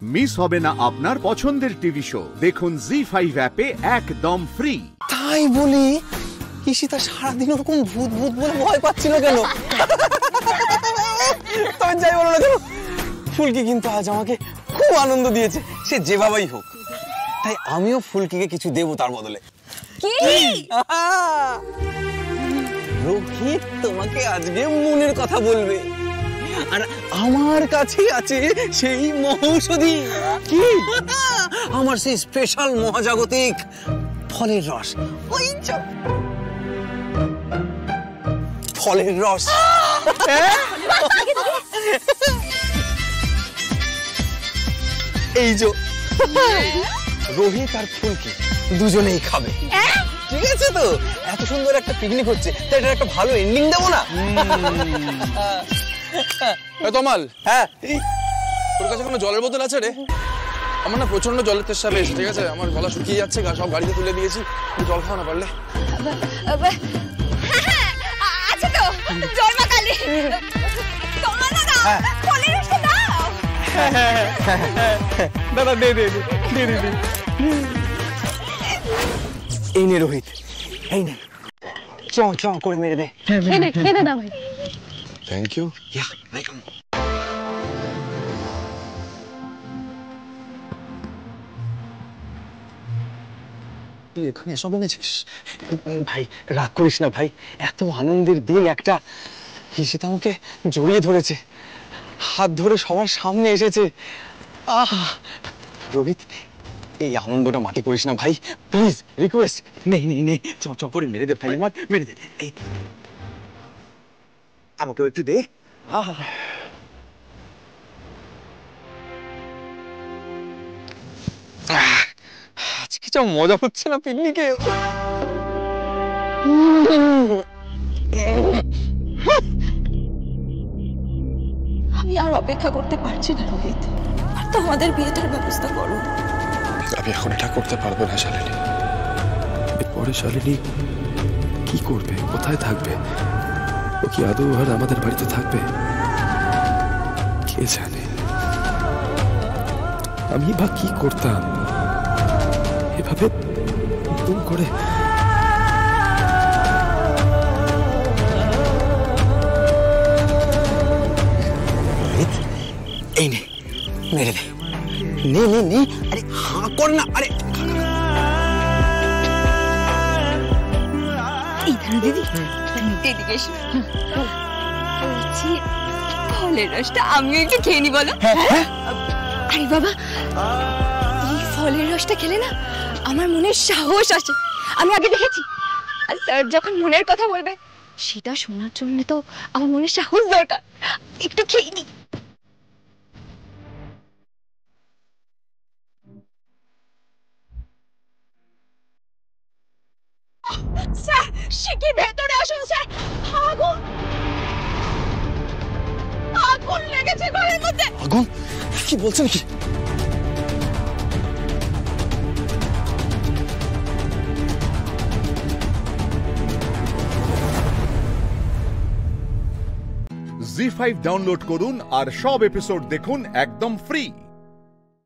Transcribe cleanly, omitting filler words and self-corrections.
Miss হবে না আপনার পছন্দের টিভি শো। দেখুন জি5 অ্যাপে একদম ফ্রি। তাই বলি ঈশিতা সারাদিন ওরকম ভূত ভূত বলে ভয় পাচ্ছিল কেন? তবে যাই বলো না কেন, ফুলকি কিন্তু আজ আমাকে খুব আনন্দ দিয়েছে, সে যেভাবেই হোক। তাই আমিও ফুলকিকে কিছু দেবো তার বদলে। কি? রোহিত তোমাকে আজকে মনের কথা বলবে, আর আমার কাছে আছে সেই মহৌষধি। কি? আমার সেই স্পেশাল মহাজাগতিক ফলের রস। ওই ফলের রস। এই যে রোহিত আর ফুলকি দুজনেই খাবে, ঠিক আছে তো? এত সুন্দর একটা পিকনিক হচ্ছে, তাই এটা একটা ভালো এন্ডিং দেবো না? তমাল, হ্যাঁ, তোর কাছে কোনো জলের বোতল আছে রে? আমার না প্রচন্ড জলের তেষ্টা পেয়েছে, ঠিক আছে? আমার গলা শুকিয়ে যাচ্ছে, সব গাড়িতে তুলে দিয়েছি, জল খাওয়া না পারলে। আছে তো জল মাকালি, তোমার না ফলের রসটা দাও। দাদা দে দে দে দে দে। এই নে রোহিত, এই নে, চ চ করে মেরে দে। খেয়ে না ভাই। Thank you. You're welcome. তুই এখানে এসব এনেছিস? ভাই রাগ করিস না ভাই, এত আনন্দের দিন একটা। ঈশিতা আমাকে জড়িয়ে ধরেছে, হাত ধরে সবার সামনে এসেছে। আহ রোহিত, এই আনন্দটা মাটি করিস না ভাই, প্লিজ, রিকোয়েস্ট। নেই নেই নেই, চ করে মেরে দে ভাই, আমার মেরে দে। এই আমাকেও একটু দে। আজকে যা মজা হচ্ছে না পিকনিকে। আমি আর অপেক্ষা করতে পারছি না রোহিত, আর তো আমাদের বিয়েটার ব্যবস্থা করো। আমি এখন এটা করতে পারবো না শালিনী। এরপরে শালিনী কি করবে, কোথায় থাকবে? ও কি আদৌ আর আমাদের বাড়িতে থাকবে? কে জানে। আমি বা কি করতাম এভাবে ভুল করে? এই নে, মেরে দে। নে নে নে, আরে হাঁ কর না। আরে দিদি, এদিকে এসো। বলছি ফলের রসটা আমিও একটু খেয়ে নি, বলো? আরে বাবা, এই ফলের রসটা খেলে না আমার মনের সাহস আসে। আমি আগে দেখেছি, আর স্যার যখন মনের কথা বলবে সেটা শোনার জন্য তো আমার মনের সাহস দরকার। একটু খেয়ে নি। স্যার, শিগগির ভেতরে আসুন স্যার। আগুন আগুন লেগেছে ঘরের মধ্যে। আগুন? কি বলছেন কি? জি5 ডাউনলোড করুন আর সব এপিসোড দেখুন একদম ফ্রি।